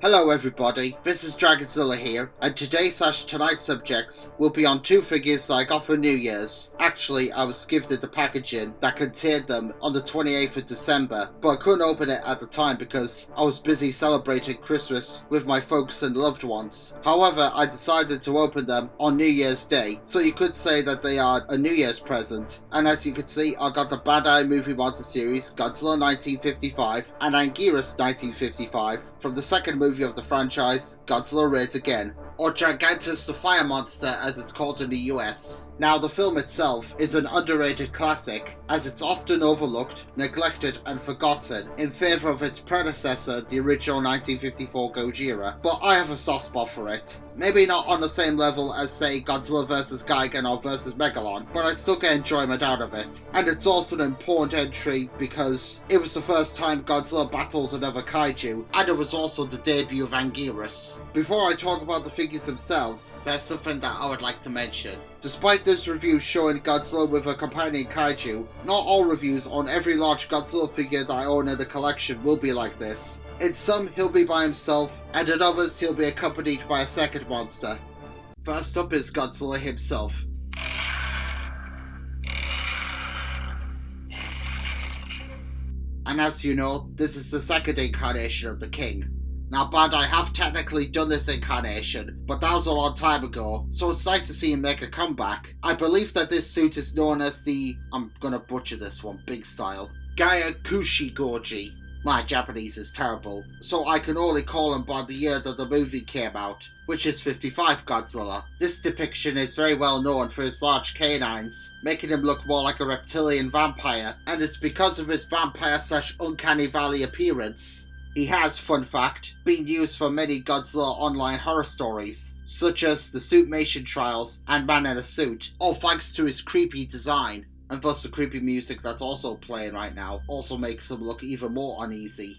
Hello everybody, this is Dragonzilla here, and today's/tonight's subjects will be on two figures that I got for New Year's. Actually, I was gifted the packaging that contained them on the 28th of December, but I couldn't open it at the time because I was busy celebrating Christmas with my folks and loved ones. However, I decided to open them on New Year's Day, so you could say that they are a New Year's present. And as you can see, I got the Bandai movie monster series Godzilla 1955 and Anguirus 1955 from the second movie of the franchise, Godzilla Raids Again, or Gigantus the Fire Monster as it's called in the US. Now, the film itself is an underrated classic, as it's often overlooked, neglected and forgotten in favour of its predecessor, the original 1954 Gojira, but I have a soft spot for it. Maybe not on the same level as, say, Godzilla vs. Gigan or vs. Megalon, but I still get enjoyment out of it. And it's also an important entry because it was the first time Godzilla battles another kaiju, and it was also the debut of Anguirus. Before I talk about the figures themselves, there's something that I would like to mention. Despite this review showing Godzilla with a companion kaiju, not all reviews on every large Godzilla figure that I own in the collection will be like this. In some, he'll be by himself, and in others, he'll be accompanied by a second monster. First up is Godzilla himself. And as you know, this is the second incarnation of the King. Now, Bandai have technically done this incarnation, but that was a long time ago, so it's nice to see him make a comeback. I believe that this suit is known as the, I'm gonna butcher this one big style, Goji. My Japanese is terrible, so I can only call him by the year that the movie came out, which is 55 Godzilla. This depiction is very well known for his large canines, making him look more like a reptilian vampire, and it's because of his vampire/uncanny valley appearance. He has, fun fact, been used for many Godzilla online horror stories, such as the Suitmation Trials and Man in a Suit, all thanks to his creepy design. And thus the creepy music that's also playing right now also makes him look even more uneasy.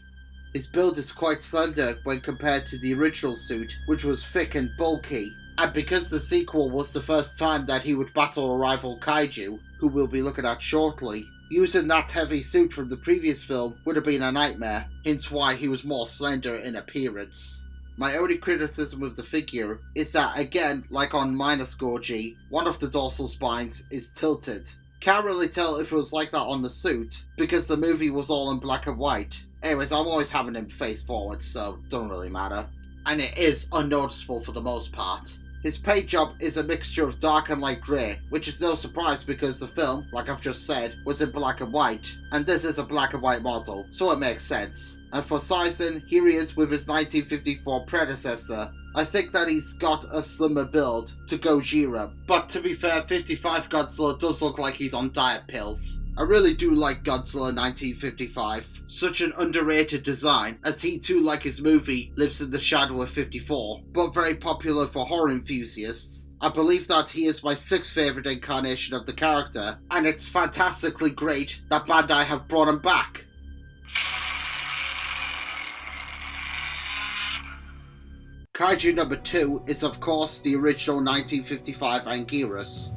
His build is quite slender when compared to the original suit, which was thick and bulky, and because the sequel was the first time that he would battle a rival kaiju, who we'll be looking at shortly, using that heavy suit from the previous film would have been a nightmare, hence why he was more slender in appearance. My only criticism of the figure is that, again, like on Minus Goji, one of the dorsal spines is tilted. Can't really tell if it was like that on the suit, because the movie was all in black and white. Anyways, I'm always having him face forward, so don't really matter. And it is unnoticeable for the most part. His paint job is a mixture of dark and light grey, which is no surprise because the film, like I've just said, was in black and white, and this is a black and white model, so it makes sense. And for sizing, here he is with his 1954 predecessor. I think that he's got a slimmer build to Gojira, but to be fair, 55 Godzilla does look like he's on diet pills. I really do like Godzilla 1955, such an underrated design, as he too, like his movie, lives in the shadow of 54, but very popular for horror enthusiasts. I believe that he is my 6th favourite incarnation of the character, and it's fantastically great that Bandai have brought him back. Kaiju number 2 is of course the original 1955 Anguirus.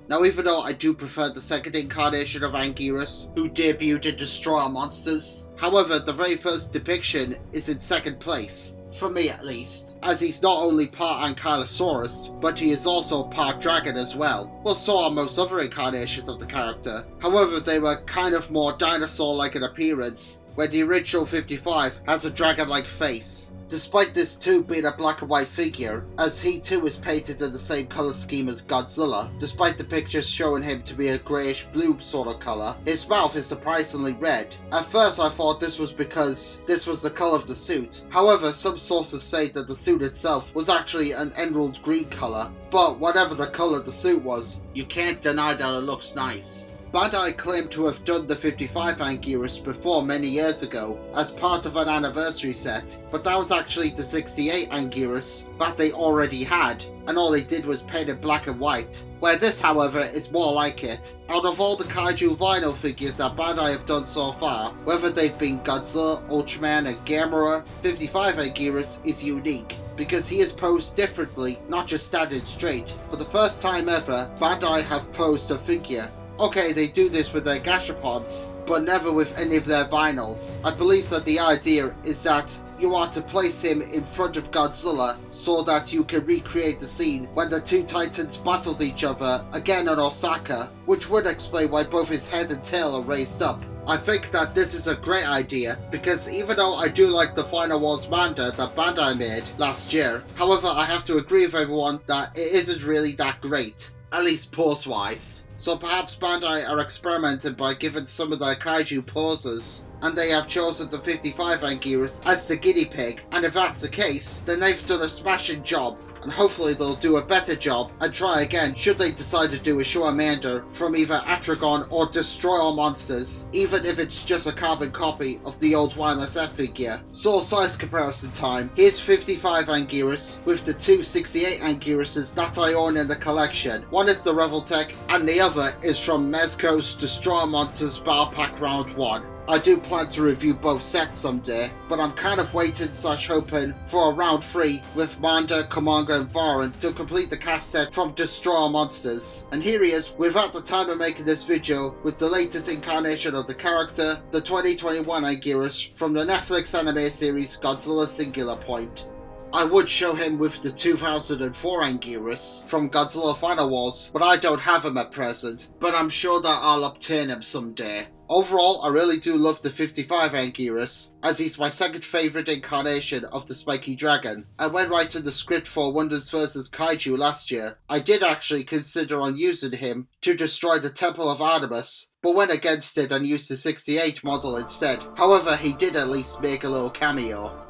Now, even though I do prefer the second incarnation of Anguirus, who debuted in Destroy All Monsters, however, the very first depiction is in second place, for me at least, as he's not only part Ankylosaurus, but he is also part dragon as well. Well, so are most other incarnations of the character. However, they were kind of more dinosaur-like in appearance, where the original 55 has a dragon-like face. Despite this too being a black and white figure, as he too is painted in the same colour scheme as Godzilla, despite the pictures showing him to be a greyish blue sort of colour, his mouth is surprisingly red. At first I thought this was because this was the colour of the suit, however some sources say that the suit itself was actually an emerald green colour, but whatever the colour the suit was, you can't deny that it looks nice. Bandai claimed to have done the 55 Anguirus before many years ago as part of an anniversary set, but that was actually the 68 Anguirus that they already had, and all they did was paint it black and white, where this however is more like it. Out of all the Kaiju vinyl figures that Bandai have done so far, whether they've been Godzilla, Ultraman and Gamera, 55 Anguirus is unique, because he is posed differently, not just standing straight. For the first time ever, Bandai have posed a figure Okay, they do this with their gastropods, but never with any of their vinyls. I believe that the idea is that you want to place him in front of Godzilla so that you can recreate the scene when the two titans battle each other again in Osaka, which would explain why both his head and tail are raised up. I think that this is a great idea, because even though I do like the Final Wars manga that Bandai made last year, however I have to agree with everyone that it isn't really that great, at least pose-wise. So perhaps Bandai are experimenting by giving some of their kaiju poses, and they have chosen the 55 Anguirus as the guinea pig, and if that's the case, then they've done a smashing job, and hopefully they'll do a better job and try again should they decide to do a Charmander from either Atragon or Destroy All Monsters, even if it's just a carbon copy of the old YMSF figure. So size comparison time. Here's 55 Anguirus with the two 68 Anguiruses that I own in the collection. One is the Revoltech and the other is from Mezco's Destroy All Monsters Battle Pack Round 1. I do plan to review both sets someday, but I'm kind of waiting / hoping for a round 3 with Manda, Kamanga and Varan to complete the cast set from Destroy All Monsters. And here he is, without the time of making this video, with the latest incarnation of the character, the 2021 Anguirus from the Netflix anime series Godzilla Singular Point. I would show him with the 2004 Anguirus from Godzilla Final Wars, but I don't have him at present, but I'm sure that I'll obtain him someday. Overall, I really do love the 55 Anguirus, as he's my second favourite incarnation of the spiky dragon. And when writing the script for Wonders vs Kaiju last year, I did actually consider on using him to destroy the Temple of Artemis, but went against it and used the 68 model instead. However, he did at least make a little cameo.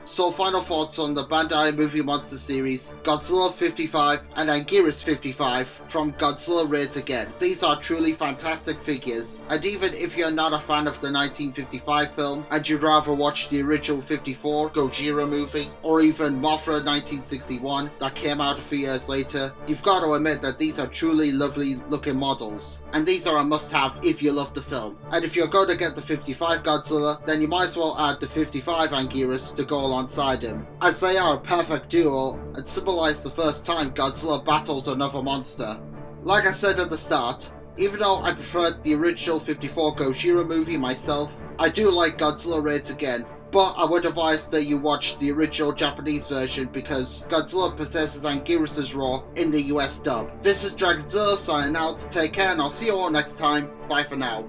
So final thoughts on the Bandai Movie Monster series, Godzilla 55 and Anguirus 55 from Godzilla Raids Again. These are truly fantastic figures, and even if you're not a fan of the 1955 film and you'd rather watch the original 54 Gojira movie, or even Mothra 1961 that came out a few years later, you've got to admit that these are truly lovely looking models, and these are a must-have if you love the film. And if you're going to get the 55 Godzilla, then you might as well add the 55 Anguirus to go alongside him, as they are a perfect duo and symbolise the first time Godzilla battles another monster. Like I said at the start, even though I preferred the original 54 Gojira movie myself, I do like Godzilla Raids Again, but I would advise that you watch the original Japanese version because Godzilla possesses Anguirus' roar in the US dub. This is Dragonzilla signing out, take care and I'll see you all next time, bye for now.